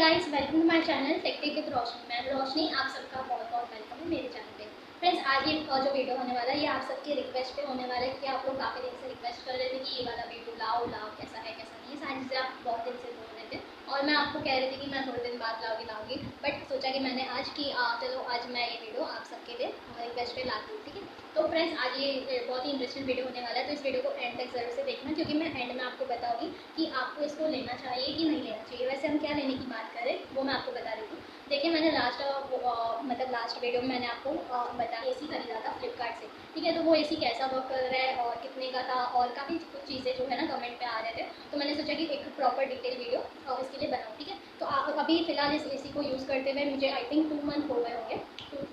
Guys, welcome to my channel tech with Roshni. मैं रोशनी, आप सबका बहुत बहुत वेलकम है मेरे चैनल पे। फ्रेंड्स, आज ये जो वीडियो होने वाला है ये आप सबकी रिक्वेस्ट पे होने वाला है कि आप लोग काफ़ी दिन से रिक्वेस्ट कर रहे थे कि ये वाला वीडियो लाओ लाओ, कैसा है कैसा नहीं है, सारी चीज़ें आप बहुत दिन से बोल रहे थे और मैं आपको कह रही थी कि मैं थोड़े दिन बाद लाऊंगी, बट सोचा कि मैंने आज की चलो आज मैं ये वीडियो आप सबके लिए रिक्वेस्ट पे लाती हूँ, ठीक है। तो फ्रेंड्स, आज ये बहुत ही इंटरेस्टिंग वीडियो होने वाला है, तो इस वीडियो को एंड तक जरूर से देखना, क्योंकि मैं एंड में आपको बताऊंगी कि आपको इसको लेना चाहिए कि नहीं लेना चाहिए। वैसे हम क्या लेने की बात करें वो मैं आपको बता रही हूँ। देखिए, मैंने लास्ट वीडियो में मैंने आपको बता एसी खरीदा था फ्लिपकार्ट से, ठीक है। तो वो एसी कैसा वर्क कर रहा है और कितने का था और काफ़ी कुछ चीज़ें जो है ना कमेंट पे आ रहे थे, तो मैंने सोचा कि एक प्रॉपर डिटेल वीडियो इसके लिए बनाऊँ, ठीक है। तो अभी फिलहाल इस एसी को यूज़ करते हुए मुझे आई थिंक 2 मंथ हो गए होंगे।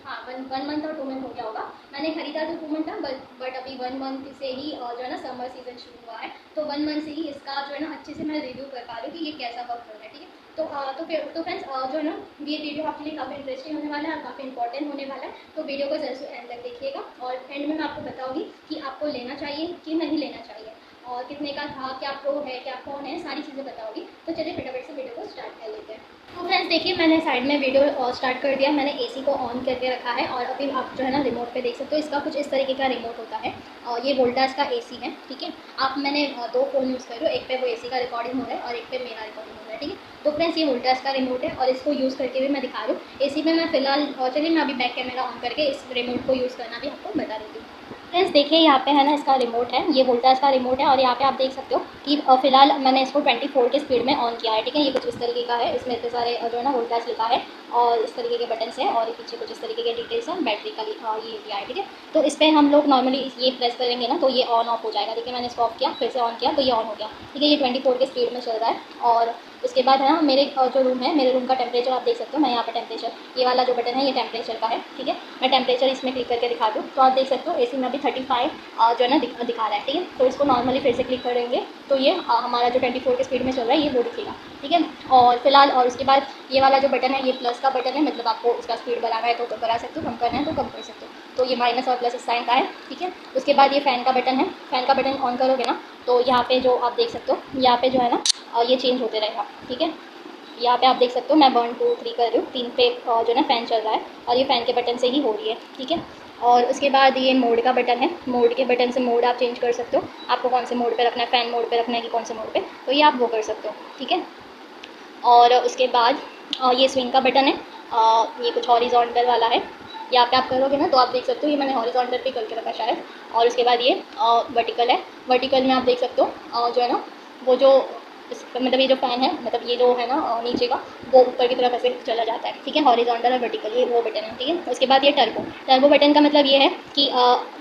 हाँ, वन मंथ और 2 मंथ हो गया होगा। मैंने खरीदा तो 2 मंथ था, बट अभी 1 मंथ से ही जो है ना समर सीजन शुरू हुआ है, तो 1 मंथ से ही इसका जो है ना अच्छे से मैं रिव्यू कर पा रही हूँ कि ये कैसा वर्क कर रहा है, ठीक है। तो फ्रेंड्स, जो है ना ये वीडियो आपके लिए काफ़ी इंटरेस्टिंग होने वाला है और काफ़ी इंपॉर्टेंट होने वाला है, तो वीडियो को जरूर से एंड तक देखिएगा और एंड में मैं आपको बताऊँगी कि आपको लेना चाहिए कि नहीं लेना चाहिए और कितने का था, क्या प्रो है क्या कौन है, सारी चीज़ें बताऊँगी। तो चलिए फटाफट से वीडियो को स्टार्ट कर लेते हैं। तो फ्रेंड्स देखिए, मैंने साइड में वीडियो स्टार्ट कर दिया। मैंने एसी को ऑन करके रखा है और अभी आप जो है ना रिमोट पे देख सकते हो, इसका कुछ इस तरीके का रिमोट होता है और ये वोल्टास का एसी है, ठीक है। मैंने 2 फ़ोन यूज़ कर रही हूँ, एक पे वो एसी का रिकॉर्डिंग हो रहा है और एक पे मेरा रिकॉर्डिंग हो रहा है, ठीक है। तो फ्रेंड्स, ये वोल्टास का रिमोट है और इसको यूज़ करके भी मैं दिखा रही हूँ एसी में। मैं फिलहाल चलिए मैं अभी बैक कैमरा ऑन करके इस रिमोट को यूज़ करना भी आपको बता देती हूँ। फ्रेंड्स देखिए, यहाँ पे है ना इसका रिमोट है, ये वोल्टास का रिमोट है और यहाँ पे आप देख सकते हो कि फिलहाल मैंने इसको 24 की स्पीड में ऑन किया है, ठीक है। ये कुछ इस तरीके का है, इसमें इतने सारे जो है ना वोल्टास लिखा है और इस तरीके के बटन्स हैं और पीछे कुछ इस तरीके के डिटेल्स हैं, बैटरी का ये दिया है, ठीक है। तो इस पर हम लोग नॉर्मली ये प्रेस करेंगे ना तो ये ऑन ऑफ हो जाएगा, देखिए मैंने इसको ऑफ किया, फिर से ऑन किया तो ये ऑन हो गया, ठीक है। ये 24 की स्पीड में चल रहा है और उसके बाद है ना मेरे जो रूम है, मेरे रूम का टेम्परेचर आप देख सकते हो। मैं यहाँ पे टेम्परेचर, ये वाला जो बटन है ये टेम्परेचर का है, ठीक है। मैं टेम्परेचर इसमें क्लिक करके दिखा दूँ तो आप देख सकते हो एसी में अभी 35 जो है ना दिखा रहा है, ठीक है। तो इसको नॉर्मली फिर से क्लिक करेंगे तो ये हमारा जो 24 की स्पीड में चल रहा है ये वो दिखेगा, ठीक है। और फिलहाल और उसके बाद ये वाला जो बटन है ये प्लस का बटन है, मतलब आपको उसका स्पीड बढ़ाना है तो बढ़ा सकते हो, कम करना है तो कम कर सकते हो। तो ये माइनस और प्लस इस साइन का है, ठीक है। उसके बाद ये फ़ैन का बटन है, फ़ैन का बटन ऑन करोगे ना तो यहाँ पे जो आप देख सकते हो यहाँ पे जो है ना ये चेंज होते रहेगा, ठीक है। यहाँ पे आप देख सकते हो मैं 1 2 3 कर रही हूँ, 3 पे जो है ना फ़ैन चल रहा है और ये फ़ैन के बटन से ही हो रही है, ठीक है। और उसके बाद ये मोड का बटन है, मोड के बटन से मोड आप चेंज कर सकते हो, आपको कौन से मोड पे रखना है, फ़ैन मोड पे रखना है कि कौन से मोड पे, तो ये आप वो कर सकते हो, ठीक है। और उसके बाद ये स्विंग का बटन है, ये कुछ हॉरिजॉन्टल वाला है, यहाँ पे आप करोगे ना तो आप देख सकते हो ये मैंने हॉरिजॉन्टल पे करके रखा शायद। और उसके बाद ये वर्टिकल है, वर्टिकल में आप देख सकते हो जो है ना वो जो मतलब ये जो फ़ैन है, मतलब ये जो है ना नीचे का वो ऊपर की तरफ ऐसे चला जाता है, ठीक है। हॉरिजॉन्टल और वर्टिकल ये वो बटन है, ठीक है। उसके बाद ये टर्बो बटन का मतलब ये है कि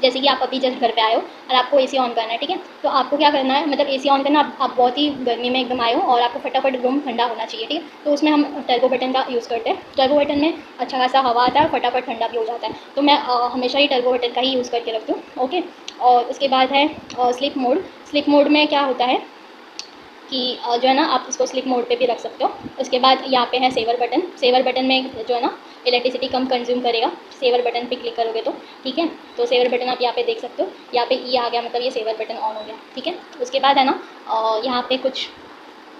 जैसे कि आप अभी जस्ट घर पे आए हो और आपको एसी ऑन करना है, ठीक है। तो आपको क्या करना है, मतलब एसी ऑन करना, आप बहुत ही गर्मी में एकदम आए हो और आपको फटाफट रूम ठंडा होना चाहिए, ठीक है। तो उसमें हम टर्बो बटन का यूज़ करते हैं। टर्बो बटन में अच्छा खासा हवा आता है और फटाफट ठंडा भी हो जाता है, तो मैं हमेशा ही टर्बो बटन का ही यूज़ करके रखती हूँ, ओके। और उसके बाद है स्लिप मोड में क्या होता है कि जो है ना आप इसको स्लिप मोड पे भी रख सकते हो। उसके बाद यहाँ पे है सेवर बटन में जो है ना इलेक्ट्रिसिटी कम कंज्यूम करेगा, सेवर बटन पे क्लिक करोगे तो, ठीक है। तो सेवर बटन आप यहाँ पे देख सकते हो, यहाँ पे ई आ गया, मतलब ये सेवर बटन ऑन हो गया, ठीक है। उसके बाद है ना यहाँ पे कुछ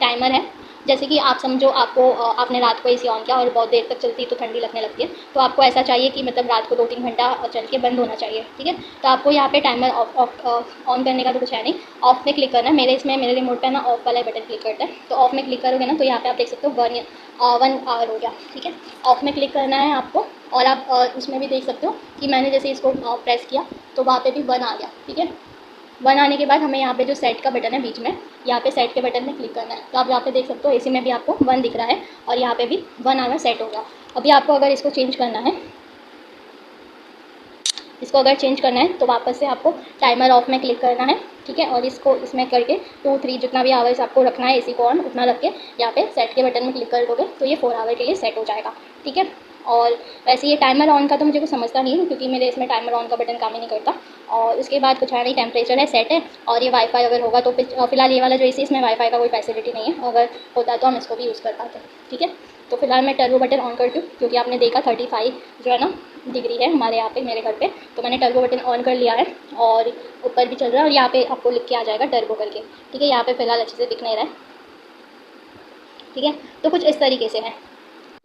टाइमर है, जैसे कि आप समझो आपको आपने रात को एसी ऑन किया और बहुत देर तक चलती है तो ठंडी लगने लगती है, तो आपको ऐसा चाहिए कि मतलब रात को 2-3 घंटा चल के बंद होना चाहिए, ठीक है। तो आपको यहाँ पे टाइमर ऑन करने का तो कुछ है नहीं, ऑफ में क्लिक करना है। मेरे रिमोट पे ना ऑफ वाला बटन क्लिक करता है, तो ऑफ में क्लिक करोगे ना तो यहाँ पे आप देख सकते हो 1 आवर हो गया, ठीक है। ऑफ में क्लिक करना है आपको और आप उसमें भी देख सकते हो कि मैंने जैसे इसको प्रेस किया तो वहाँ पर भी 1 आ गया, ठीक है। 1 आने के बाद हमें यहाँ पे जो सेट का बटन है बीच में, यहाँ पे सेट के बटन में क्लिक करना है। तो आप यहाँ पे देख सकते हो एसी में भी आपको 1 दिख रहा है और यहाँ पे भी 1 आना सेट हो गया। अभी आपको अगर इसको चेंज करना है, तो वापस से आपको टाइमर ऑफ में क्लिक करना है, ठीक है। और इसको इसमें करके 2-3 जितना भी आवर्स आपको रखना है एसी को ऑन, उतना रख के यहाँ पे सेट के बटन में क्लिक कर दोगे तो ये 4 आवर के लिए सेट हो जाएगा, ठीक है। और वैसे ये टाइमर ऑन का तो मुझे कुछ समझता नहीं है, क्योंकि मेरे इसमें टाइमर ऑन का बटन काम ही नहीं करता। और उसके बाद कुछ है नहीं, टेम्परेचर है, सेट है। और ये वाईफाई अगर होगा तो फिलहाल ये वाला जो एसी इसमें वाईफाई का कोई फैसिलिटी नहीं है, अगर होता तो हम इसको भी यूज़ कर पाते, ठीक है। तो फिलहाल मैं टर्बो बटन ऑन करती हूँ, क्योंकि आपने देखा 35 जो है ना डिग्री है हमारे यहाँ पे मेरे घर पे, तो मैंने टर्बो बटन ऑन कर लिया है और ऊपर भी चल रहा है और यहाँ पे आपको लिख के आ जाएगा टर्बो करके, ठीक है। यहाँ पे फिलहाल अच्छे से दिख नहीं रहा है, ठीक है। तो कुछ इस तरीके से है।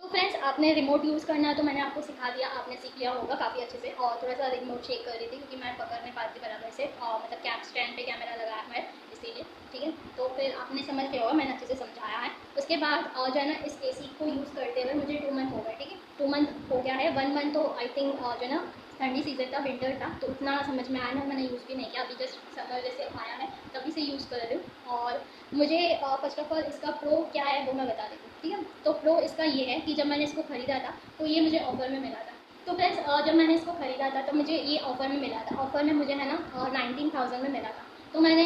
तो फ्रेंड्स, आपने रिमोट यूज़ करना है तो मैंने आपको सिखा दिया, आपने सीख लिया होगा काफ़ी अच्छे से। और थोड़ा सा रिमोट शेक कर रही थी क्योंकि मैं पकड़ नहीं पाती बराबर से, और मतलब कैप स्टैंड पे कैमरा लगाया है इसीलिए, ठीक है। तो फिर आपने समझ लिया होगा, मैंने अच्छे से समझाया है। उसके बाद जो है ना, इस एसी को यूज़ करते हुए मुझे 2 मंथ हो गए, ठीक है। 2 मंथ हो गया है। 1 मंथ तो आई थिंक जो है ना ठंडी सीजन था, विंटर था, तो उतना समझ में आया ना, मैंने यूज़ भी नहीं किया। अभी जस्ट समर जैसे आया है तभी से यूज़ कर रही हूँ। और मुझे फर्स्ट ऑफ ऑल इसका प्रो क्या है वो मैं बता देती हूँ, ठीक है। तो प्रो इसका ये है कि जब मैंने इसको ख़रीदा था तो ये मुझे ऑफर में मिला था। तो फ्रेंड्स, जब मैंने इसको ख़रीदा था तो मुझे ये ऑफ़र में मिला था। ऑफ़र में मुझे है ना 19,000 में मिला था। तो मैंने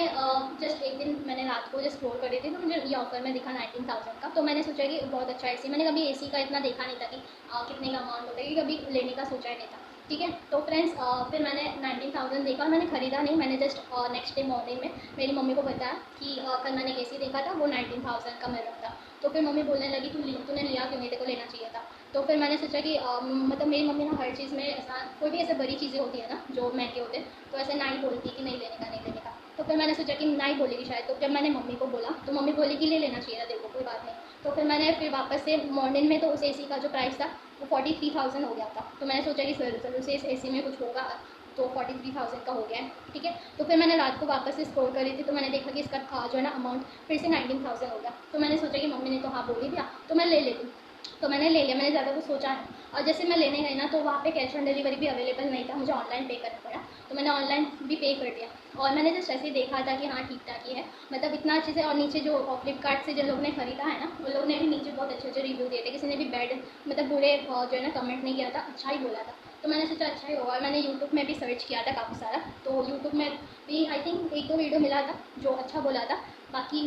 जस्ट एक दिन मैंने रात को जस्ट स्क्रॉल कर रही थी तो मुझे ये ऑफ़र में दिखा 19,000 का। तो मैंने सोचा कि बहुत अच्छा एसी, मैंने कभी एसी का इतना देखा नहीं था कि कितने का अमाउंट होता है, क्योंकि कभी लेने का सोचा ही नहीं था, ठीक है। तो फ्रेंड्स, फिर मैंने 19,000 देखा और मैंने ख़रीदा नहीं। मैंने जस्ट नेक्स्ट डे मॉर्निंग में मेरी मम्मी को बताया कि कल मैंने एक एसी देखा था, वो 19,000 का मिल रहा था। तो फिर मम्मी बोलने लगी तूने लिया क्यों नहीं, तेरे को लेना चाहिए था। तो फिर मैंने सोचा कि मतलब मेरी मम्मी ना हर चीज़ में ऐसा, कोई भी ऐसे बड़ी चीज़ें होती है ना जो महंगे होते हैं तो ऐसे ना ही बोलती कि नहीं लेने का, नहीं लेने का। तो फिर मैंने सोचा कि ना ही बोलेगी शायद। तो जब मैंने मम्मी को बोला तो मम्मी बोली कि ले लेना चाहिए था, देखो कोई बात नहीं। तो फिर मैंने फिर वापस से मॉर्निंग में, तो उस एसी का जो प्राइस था वो 43,000 हो गया था। तो मैंने सोचा कि जरूर से इस एसी में कुछ होगा, तो 43,000 का हो गया है, ठीक है। तो फिर मैंने रात को वापस से स्क्रॉल करी थी तो मैंने देखा कि इसका जो है ना अमाउंट फिर से 19,000 हो गया। तो मैंने सोचा कि मम्मी ने तो हाँ बोल ही दिया तो मैं ले लेती हूँ। तो मैंने ले लिया, मैंने ज़्यादा कुछ सोचा नहीं। और जैसे मैं लेने गई ना तो वहाँ पे कैश ऑन डिलीवरी भी अवेलेबल नहीं था, मुझे ऑनलाइन पे करना पड़ा। तो मैंने ऑनलाइन भी पे कर दिया और मैंने जस्ट ऐसे ही देखा था कि हाँ ठीक ठाक ही है, मतलब इतना अच्छे से। और नीचे जो फ्लिपकार्ट से जिन लोगों ने खरीदा है ना उन लोगों ने भी नीचे बहुत अच्छे अच्छे रिव्यू दिए थे, किसी ने भी बैड मतलब बुरे जो है ना कमेंट नहीं किया था, अच्छा ही बोला था। तो मैंने सोचा अच्छा ही होगा। मैंने यूट्यूब में भी सर्च किया था काफ़ी सारा, तो यूट्यूब में भी आई थिंक 1-2 वीडियो मिला था जो अच्छा बोला था। बाकी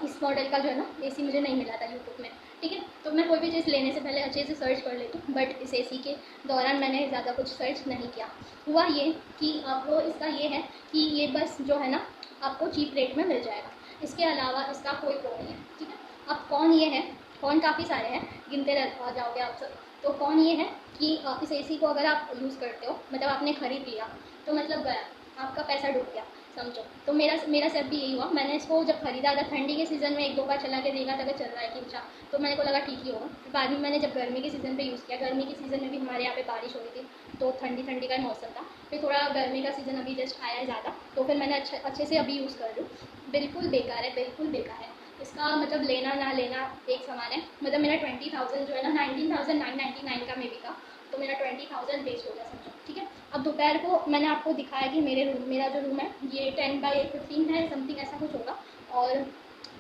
इस मॉडल का जो है ना एसी मुझे नहीं मिला था यूट्यूब में, ठीक है। तो मैं कोई भी चीज़ लेने से पहले अच्छे से सर्च कर लेती हूँ, बट इस एसी के दौरान मैंने ज़्यादा कुछ सर्च नहीं किया। हुआ ये कि प्रो इसका ये है कि ये बस जो है ना आपको चीप रेट में मिल जाएगा, इसके अलावा इसका कोई प्रो नहीं है, ठीक है। अब कौन ये है, कौन काफ़ी सारे हैं, गिनते रह जाओगे आप सब। तो कौन ये है कि इस एसी को अगर आप यूज़ करते हो, मतलब आपने ख़रीद लिया तो मतलब गया, आपका पैसा डूब गया समझो। तो मेरा सेट भी यही हुआ। मैंने इसको जब खरीदा था ठंडी के सीज़न में 1-2 बार चला के देखा था अगर चल रहा है कि अच्छा, तो मेरे को लगा ठीक ही होगा। फिर बाद में मैंने जब गर्मी के सीज़न पे यूज़ किया, गर्मी के सीज़न में भी हमारे यहाँ पे बारिश हो रही थी तो ठंडी ठंडी का मौसम था। फिर थोड़ा गर्मी का सीज़न अभी जस्ट आया है ज़्यादा, तो फिर मैंने अच्छे से अभी यूज़ कर रही हूँ। बिल्कुल बेकार है, बिल्कुल बेकार है। इसका मतलब लेना ना लेना एक समान है। मतलब मेरा 20,000 जो है ना 19,999 का मे बी था, तो मेरा 20,000 वेस्ट हो गया समझो, ठीक है। अब दोपहर को मैंने आपको दिखाया कि मेरा जो रूम है ये 10/15 है समथिंग, ऐसा कुछ होगा। और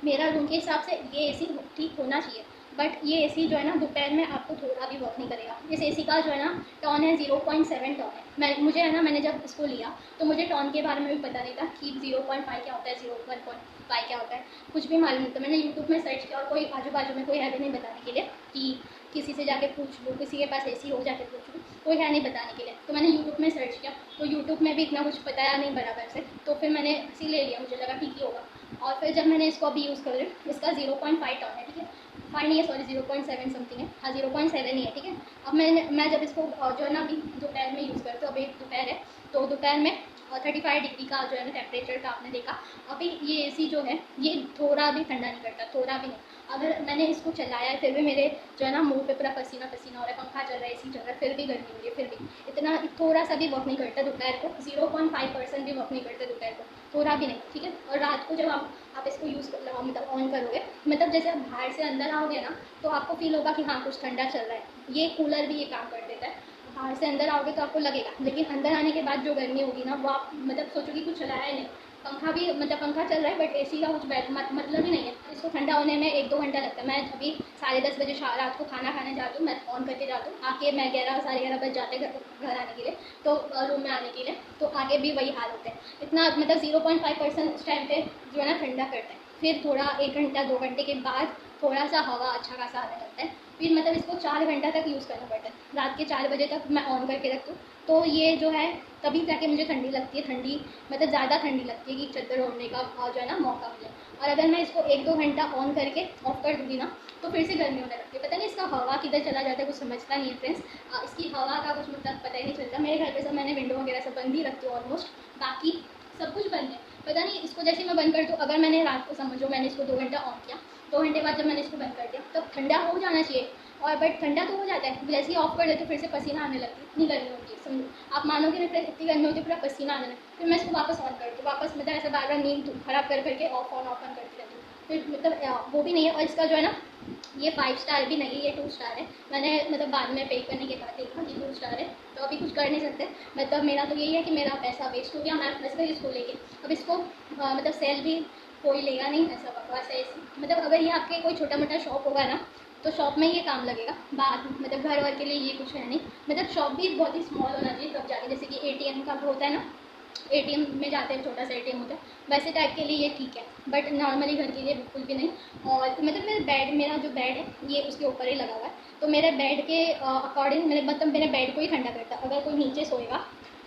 मेरा रूम के हिसाब से ये एसी ठीक होना चाहिए, बट ये एसी जो है ना दोपहर में आपको थोड़ा भी वर्क नहीं करेगा। इस एसी का जो है ना टॉन है 0.7 टॉन है। मुझे है ना, मैंने जब इसको लिया तो मुझे टॉन के बारे में भी पता नहीं था कि 0.5 क्या होता है, 0.1 क्या होता है, कुछ भी मालूम नहीं था। मैंने यूट्यूब में सर्च किया और कोई आजू बाजू में कोई है भी नहीं बताने के लिए कि किसी से जाके पूछ लूँ, किसी के पास एसी हो जाके पूछ लूँ, कोई है नहीं बताने के लिए। तो मैंने यूट्यूब में सर्च किया तो यूट्यूब में भी इतना कुछ बताया नहीं बराबर से, तो फिर मैंने इसी ले लिया, मुझे लगा ठीक ही होगा। और फिर जब मैंने इसको अभी यूज़ कर रही हूँ, इसका 0.5 टॉन है, ठीक है। 5 नहीं है, सॉरी 0.7 समथिंग है, हाँ 0.7 ही है, ठीक है। अब मैं जब इसको जो है ना अभी दोपहर में यूज़ करती हूँ, अभी दोपहर है तो दोपहर में 35 डिग्री का जो है ना टेम्परेचर का आपने देखा। अभी ये एसी जो है ये थोड़ा भी ठंडा नहीं करता, थोड़ा भी नहीं। अगर मैंने इसको चलाया है फिर भी मेरे जो है ना मुंह पे पूरा पसीना पसीना हो रहा है, पंखा चल रहा है, एसी चल रहा है, फिर भी गर्मी हो रही है, फिर भी इतना थोड़ा सा भी वर्क नहीं करता दोपहर को। 0.5% भी वर्क नहीं करता दोपहर को, थोड़ा भी नहीं, ठीक है। और रात को जब आप इसको यूज़ मतलब ऑन करोगे, मतलब जैसे आप बाहर से अंदर आओगे ना तो आपको फील होगा कि हाँ कुछ ठंडा चल रहा है। ये कूलर भी ये काम कर देता है। बाहर से अंदर आओगे तो आपको लगेगा, लेकिन अंदर आने के बाद जो गर्मी होगी ना वो आप मतलब सोचोगे कुछ चलाया है नहीं। पंखा भी मतलब पंखा चल रहा है बट एसी का कुछ मतलब ही नहीं है। इसको ठंडा होने में 1-2 घंटा लगता है। मैं अभी 10:30 बजे रात को खाना खाने जाती हूँ, मैं ऑन करके जाती हूँ, आके मैं 11-11:30 बज जाते हैं घर आने के लिए, तो रूम में आने के लिए, तो आगे भी वही हाल होते हैं। इतना मतलब 0.5% उस टाइम पे जो है ना ठंडा करते हैं। फिर थोड़ा 1 घंटा 2 घंटे के बाद थोड़ा सा हवा अच्छा खासा आने लगता है। फिर मतलब इसको 4 घंटा तक यूज़ करना पड़ता है। रात के 4 बजे तक मैं ऑन करके रखती हूँ, तो ये जो है तभी जाके मुझे ठंडी लगती है। ठंडी मतलब ज़्यादा ठंडी लगती है कि चादर ओढ़ने का जो है ना मौका मिले। और अगर मैं इसको 1-2 घंटा ऑन करके ऑफ कर दूँगी ना तो फिर से गर्मी होने लगती है। पता नहीं इसका हवा किधर चला जाता है, कुछ समझता नहीं है फ्रेंड्स। इसकी हवा का कुछ मतलब पता ही नहीं चलता। मेरे घर पे सब मैंने विंडो वगैरह सब बंद ही रखती हूँ ऑलमोस्ट, बाकी सब कुछ बंद है। पता नहीं इसको जैसे मैं बंद करती हूँ, अगर मैंने रात को समझो मैंने इसको 2 घंटा ऑन किया 2 घंटे बाद जब मैंने इसको बंद कर दिया तब ठंडा हो जाना चाहिए, और बट ठंडा तो हो जाता है, जैसे ही ऑफ कर देते फिर से पसीना आने लगती है, इतनी गर्मी होती है समझो, आप मानोगे नहीं, फिर इतनी गर्मी होती है पूरा पसीना आने लगता है। फिर मैं इसको वापस ऑन करती हूँ, वापस मतलब ऐसा बार बार नींद खराब कर करके ऑफ ऑन करती रहती हूँ। फिर मतलब वो भी नहीं है, और इसका जो है ना ये 5 स्टार भी नहीं, ये 2 स्टार है। मैंने मतलब बाद में पे करने के बाद देखा कि 2 स्टार है, तो अभी कुछ कर नहीं सकते। मतलब मेरा तो यही है कि मेरा पैसा वेस्ट हो गया, मैं फंस गई इसको लेके। अब इसको मतलब सेल भी कोई लेगा नहीं, ऐसा बकवास है मतलब अगर ये आपके कोई छोटा मोटा शॉप होगा ना तो शॉप में ये काम लगेगा, बाद मतलब घर वर के लिए ये कुछ है नहीं। मतलब शॉप भी बहुत ही स्मॉल होना चाहिए तब जाके, जैसे कि एटीएम का होता है ना, एटीएम में जाते हैं छोटा सा एटीएम होता है, वैसे टाइप के लिए ये ठीक है, बट नॉर्मली घर के लिए बिल्कुल भी नहीं। और मतलब मेरा जो बेड है ये उसके ऊपर ही लगा हुआ है, तो मेरे बेड के अकॉर्डिंग मतलब मेरे बेड को ही ठंडा करता है। अगर कोई नीचे सोएगा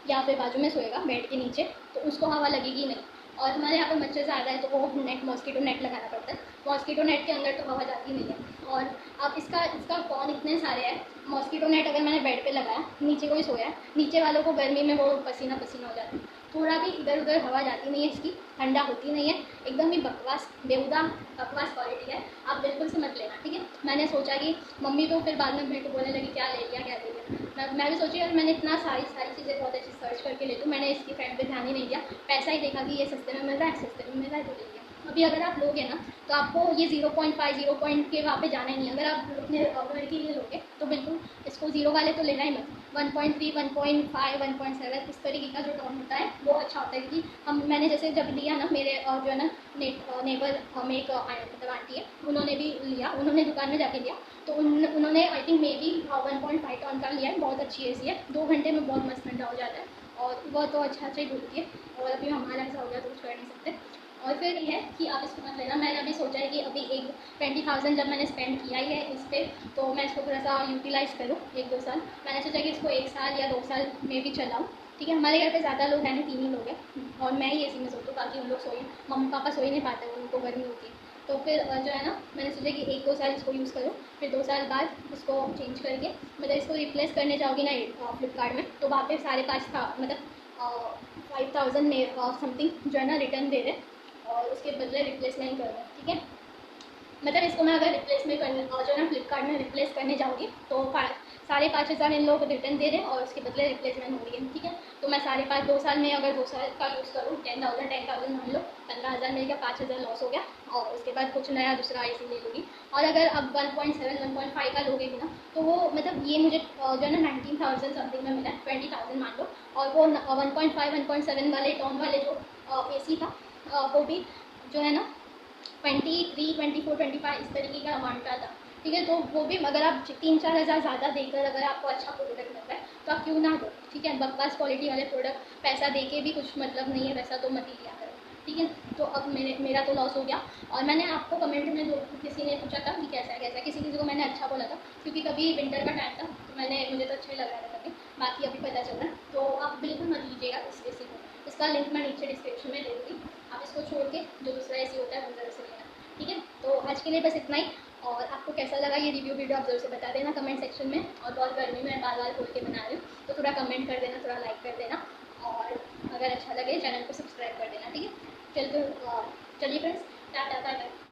या फिर बाजू में सोएगा बेड के नीचे तो उसको हवा लगेगी नहीं। और हमारे यहाँ पर मच्छर ज़्यादा है तो वो मॉस्किटो नेट लगाना पड़ता है, मॉस्किटो नेट के अंदर तो हवा जाती नहीं है। और अब इसका कौन इतने सारे हैं, मॉस्किटो नेट अगर मैंने बेड पे लगाया, नीचे कोई सोया है, नीचे वालों को गर्मी में वो पसीना पसीना हो जाता है, थोड़ा भी इधर उधर हवा जाती नहीं है इसकी, ठंडा होती नहीं है, एकदम ही बकवास बेहुदा बकवास क्वालिटी है, आप बिल्कुल से मत लेना, ठीक है। मैंने सोचा कि मम्मी तो फिर बाद में मेरे को बोलने लगी क्या ले लिया क्या ले लिया, मैं भी सोची यार मैंने इतना सारी चीज़ें बहुत अच्छी सर्च करके ले लूँ, मैंने इसकी फ्रेंड पे ध्यान ही नहीं दिया, पैसा ही देखा कि ये सस्ते में मिल रहा है, सस्ते में मिल रहा है तो ले लिया। अभी अगर आप लोगे ना तो आपको ये 0.5 0 पॉइंट के वहाँ पे जाना ही नहीं, अगर आप अपने घर के लिए लोगे तो बिल्कुल इसको 0 वाले तो लेना ही मत। 1.3 1.5 1.7 इस तरीके का जो टोन होता है वो अच्छा होता है, क्योंकि मैंने जैसे जब लिया ना, मेरे जो है ना नेबर में एक मतलब आंटी है, उन्होंने भी लिया, उन्होंने दुकान में जाके लिया, तो उन्होंने I think maybe 1.5 ton का लिया है, बहुत अच्छी एसी है, 2 घंटे में बहुत मस्त ठंडा हो जाता है, और वो तो अच्छा ही बोलती है। और अभी हमारा ऐसा हो गया तो कुछ कर नहीं सकते। और फिर ये है कि आप इसको मत लेना, मैंने अभी सोचा है कि अभी एक 20,000 जब मैंने स्पेंड किया ही है इस पर, तो मैं इसको थोड़ा सा यूटिलाइज़ करूँ 1-2 साल। मैंने सोचा कि इसको 1 साल या 2 साल में भी चलाऊँ, ठीक है। हमारे घर पे ज़्यादा लोग हैं नहीं, 3 ही लोग हैं, और मैं ही एसी में सोती हूँ, बाकी उन लोग सोए, मम्मी पापा सो ही नहीं पाते, उनको गर्मी होती है। तो फिर जो है ना मैंने सोचा कि 1-2 साल इसको यूज़ करूँ, फिर 2 साल बाद इसको चेंज करके मतलब इसको रिप्लेस करने जाओगी ना फ्लिपकार्ट में, तो वहाँ पे 5.5 था मतलब 5,000 में समथिंग जो है ना रिटर्न दे रहे, और उसके बदले रिप्लेस नहीं कर रहे, ठीक है। मतलब इसको मैं अगर रिप्लेस में करने जो है ना फ्लिपकार्ट में रिप्लेस करने जाऊँगी तो 5,500 इन लोगों को रिटर्न दे रहे हैं, और उसके बदले रिप्लेसमेंट हो रही है, ठीक है। तो मैं 5.5 2 साल में अगर 2 साल का यूज़ करूँ 10,000 मान लो, 15,000 मिल गया, 5,000 लॉस हो गया, और उसके बाद कुछ नया दूसरा एसी ले लूँगी। और अगर अब 1.7 1.5 का लोगे भी ना तो वो मतलब ये मुझे जो है ना 19,000 समथिंग में मिला, 20,000 मान लो, और वो 1.5 1.7 वाले टॉन वाले जो एसी था वो भी जो है ना 23 24 25 इस तरीके का अमाउंट का था, ठीक है। तो वो भी अगर आप 3-4 हज़ार ज़्यादा देकर अगर आपको अच्छा प्रोडक्ट मिल रहा है तो आप क्यों ना दो, ठीक है। बकवास क्वालिटी वाले प्रोडक्ट पैसा दे के भी कुछ मतलब नहीं है, वैसा तो मत ही लिया करो, ठीक है। तो अब मेरा तो लॉस हो गया, और मैंने आपको कमेंट में किसी ने पूछा था कि कैसा है किसी को मैंने अच्छा बोला था, क्योंकि कभी विंटर का टाइम था तो मुझे तो अच्छा ही लग रहा था कभी, बाकी अभी पता चल रहा है। तो आप बिल्कुल मत लीजिएगा इस एसी को, इसका लिंक मैं नीचे डिस्क्रिप्शन में दे दूँगी, आप इसको छोड़ के जो दूसरा एसी होता है वो जरूर से लेना, ठीक है। तो आज के लिए बस इतना ही, और आपको कैसा लगा ये रिव्यू वीडियो आप जरूर से बता देना कमेंट सेक्शन में। और बहुत गर्मी में बार बार खोल के बना रही हूँ तो थोड़ा कमेंट कर देना, थोड़ा लाइक कर देना, और अगर अच्छा लगे चैनल को सब्सक्राइब कर देना, ठीक है। चलिए फ्रेंड्स, टाटा बाय बाय।